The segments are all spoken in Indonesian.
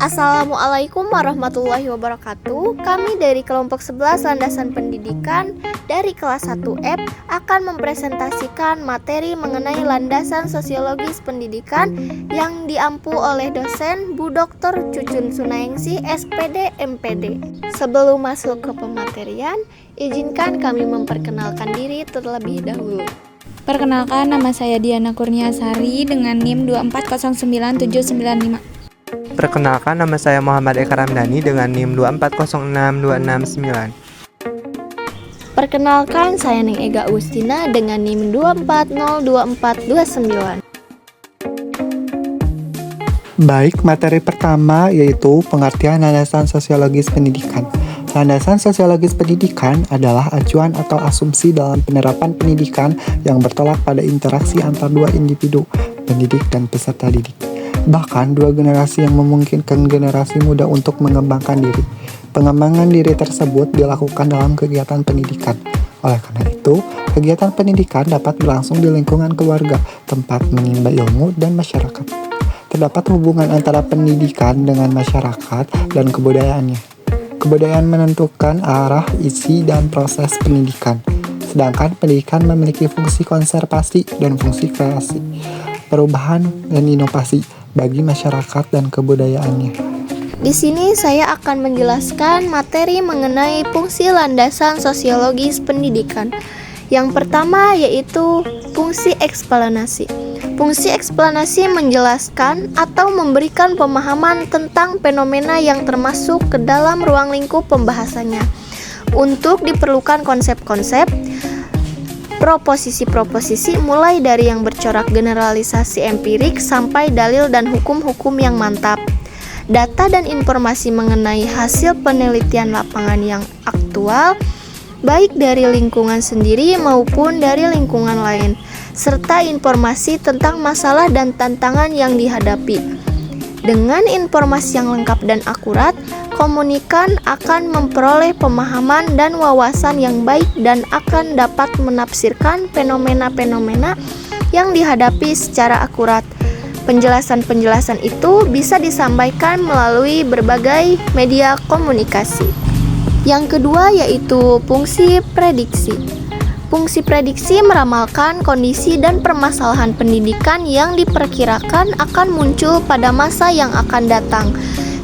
Assalamualaikum warahmatullahi wabarakatuh. Kami dari kelompok 11 Landasan Pendidikan dari kelas 1F akan mempresentasikan materi mengenai landasan sosiologis pendidikan yang diampu oleh dosen Bu Dr. Cucun Sunaengsi, SPD, MPD. Sebelum masuk ke pematerian, izinkan kami memperkenalkan diri terlebih dahulu. Perkenalkan, nama saya Diana Kurniasari dengan NIM 2409795. Perkenalkan, nama saya Muhammad Eka Ramdhani dengan NIM 2406269. Perkenalkan, saya Neng Ega Agustina dengan NIM 2402429. Baik, materi pertama yaitu pengertian landasan sosiologis pendidikan. Landasan sosiologis pendidikan adalah acuan atau asumsi dalam penerapan pendidikan yang bertolak pada interaksi antar dua individu, pendidik dan peserta didik. Bahkan dua generasi yang memungkinkan generasi muda untuk mengembangkan diri. Pengembangan diri tersebut dilakukan dalam kegiatan pendidikan. Oleh karena itu, kegiatan pendidikan dapat berlangsung di lingkungan keluarga, tempat menimba ilmu, dan masyarakat. Terdapat hubungan antara pendidikan dengan masyarakat dan kebudayaannya. Kebudayaan menentukan arah, isi, dan proses pendidikan. Sedangkan pendidikan memiliki fungsi konservasi dan fungsi kreasi, perubahan, dan inovasi bagi masyarakat dan kebudayaannya. Di sini saya akan menjelaskan materi mengenai fungsi landasan sosiologis pendidikan. Yang pertama yaitu fungsi eksplanasi. Fungsi eksplanasi menjelaskan atau memberikan pemahaman tentang fenomena yang termasuk ke dalam ruang lingkup pembahasannya. Untuk diperlukan konsep-konsep, proposisi-proposisi mulai dari yang bercorak generalisasi empirik sampai dalil dan hukum-hukum yang mantap. Data dan informasi mengenai hasil penelitian lapangan yang aktual, baik dari lingkungan sendiri maupun dari lingkungan lain, serta informasi tentang masalah dan tantangan yang dihadapi. Dengan informasi yang lengkap dan akurat, komunikan akan memperoleh pemahaman dan wawasan yang baik dan akan dapat menafsirkan fenomena-fenomena yang dihadapi secara akurat. Penjelasan-penjelasan itu bisa disampaikan melalui berbagai media komunikasi. Yang kedua yaitu fungsi prediksi. Fungsi prediksi meramalkan kondisi dan permasalahan pendidikan yang diperkirakan akan muncul pada masa yang akan datang.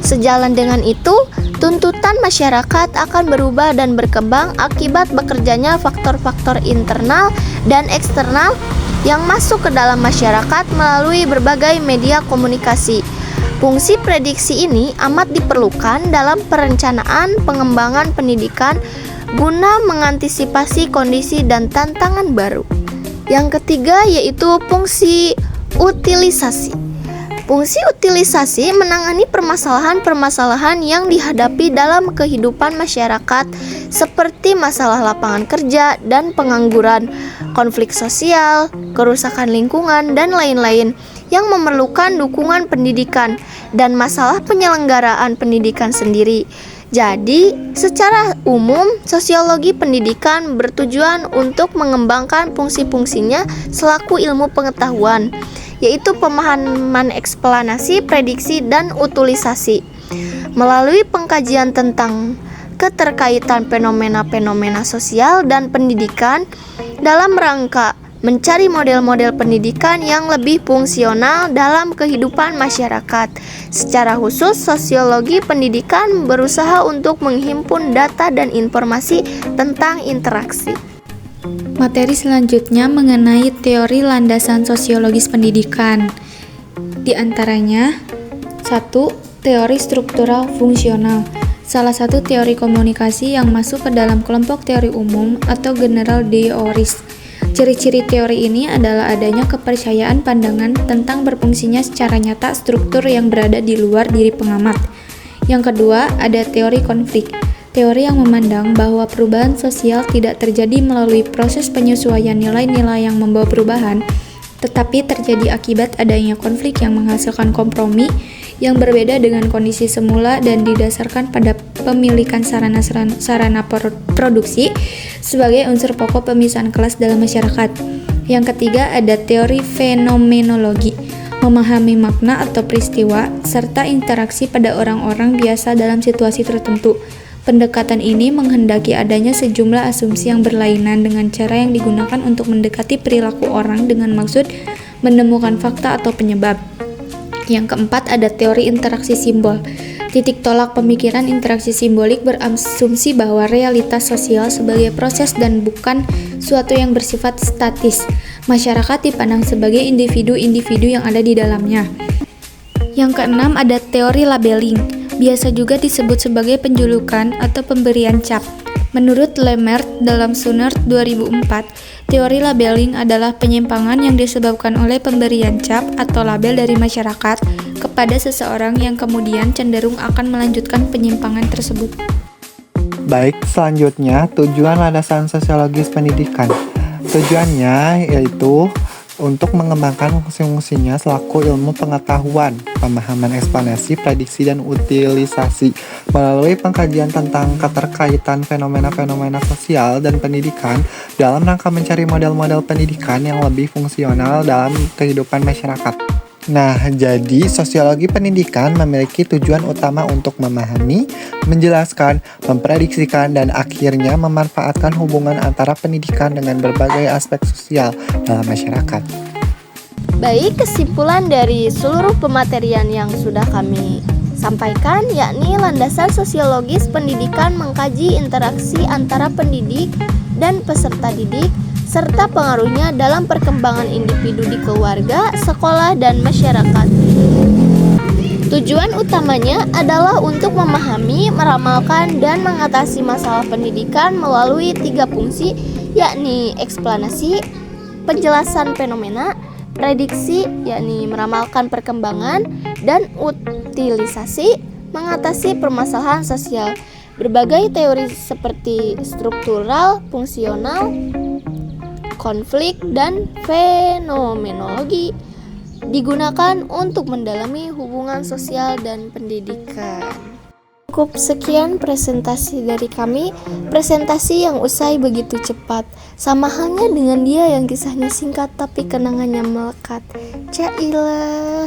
Sejalan dengan itu, tuntutan masyarakat akan berubah dan berkembang akibat bekerjanya faktor-faktor internal dan eksternal yang masuk ke dalam masyarakat melalui berbagai media komunikasi. Fungsi prediksi ini amat diperlukan dalam perencanaan pengembangan pendidikan guna mengantisipasi kondisi dan tantangan baru. Yang ketiga yaitu fungsi utilisasi. Fungsi utilisasi menangani permasalahan-permasalahan yang dihadapi dalam kehidupan masyarakat seperti masalah lapangan kerja dan pengangguran, konflik sosial, kerusakan lingkungan, dan lain-lain yang memerlukan dukungan pendidikan dan masalah penyelenggaraan pendidikan sendiri. Jadi, secara umum, sosiologi pendidikan bertujuan untuk mengembangkan fungsi-fungsinya selaku ilmu pengetahuan, yaitu pemahaman eksplanasi, prediksi, dan utilisasi. Melalui pengkajian tentang keterkaitan fenomena-fenomena sosial dan pendidikan dalam rangka mencari model-model pendidikan yang lebih fungsional dalam kehidupan masyarakat. Secara khusus, sosiologi pendidikan berusaha untuk menghimpun data dan informasi tentang interaksi. Materi selanjutnya mengenai teori landasan sosiologis pendidikan. Di antaranya, 1. Teori struktural fungsional. Salah satu teori komunikasi yang masuk ke dalam kelompok teori umum atau general theories. Ciri-ciri teori ini adalah adanya kepercayaan pandangan tentang berfungsinya secara nyata struktur yang berada di luar diri pengamat. Yang kedua, ada teori konflik. Teori yang memandang bahwa perubahan sosial tidak terjadi melalui proses penyesuaian nilai-nilai yang membawa perubahan, tetapi terjadi akibat adanya konflik yang menghasilkan kompromi yang berbeda dengan kondisi semula dan didasarkan pada pemilikan sarana produksi sebagai unsur pokok pemisahan kelas dalam masyarakat. Yang ketiga ada teori fenomenologi. memahami makna atau peristiwa, serta interaksi pada orang-orang biasa dalam situasi tertentu. Pendekatan ini menghendaki adanya sejumlah asumsi yang berlainan dengan cara yang digunakan untuk mendekati perilaku orang dengan maksud menemukan fakta atau penyebab. Yang keempat, ada teori interaksi simbol. Titik tolak pemikiran interaksi simbolik berasumsi bahwa realitas sosial sebagai proses dan bukan suatu yang bersifat statis. Masyarakat dipandang sebagai individu-individu yang ada di dalamnya. Yang keenam, ada teori labeling. Biasa juga disebut sebagai penjulukan atau pemberian cap. Menurut Lemert dalam Sunert 2004, teori labeling adalah penyimpangan yang disebabkan oleh pemberian cap atau label dari masyarakat kepada seseorang yang kemudian cenderung akan melanjutkan penyimpangan tersebut. Baik, selanjutnya tujuan landasan sosiologis pendidikan. Tujuannya yaitu untuk mengembangkan fungsi-fungsinya selaku ilmu pengetahuan, pemahaman ekspansi, prediksi, dan utilisasi melalui pengkajian tentang keterkaitan fenomena-fenomena sosial dan pendidikan dalam rangka mencari model-model pendidikan yang lebih fungsional dalam kehidupan masyarakat. Nah, jadi sosiologi pendidikan memiliki tujuan utama untuk memahami, menjelaskan, memprediksikan, dan akhirnya memanfaatkan hubungan antara pendidikan dengan berbagai aspek sosial dalam masyarakat. Baik, kesimpulan dari seluruh pematerian yang sudah kami sampaikan yakni landasan sosiologis pendidikan mengkaji interaksi antara pendidik dan peserta didik serta pengaruhnya dalam perkembangan individu di keluarga, sekolah, dan masyarakat. Tujuan utamanya adalah untuk memahami, meramalkan, dan mengatasi masalah pendidikan melalui 3 fungsi, yakni eksplanasi, penjelasan fenomena, prediksi, yakni meramalkan perkembangan, dan utilisasi, mengatasi permasalahan sosial. Berbagai teori seperti struktural, fungsional, konflik, dan fenomenologi digunakan untuk mendalami hubungan sosial dan pendidikan. Cukup sekian presentasi dari kami, presentasi yang usai begitu cepat, sama halnya dengan dia yang kisahnya singkat tapi kenangannya melekat. Cailah.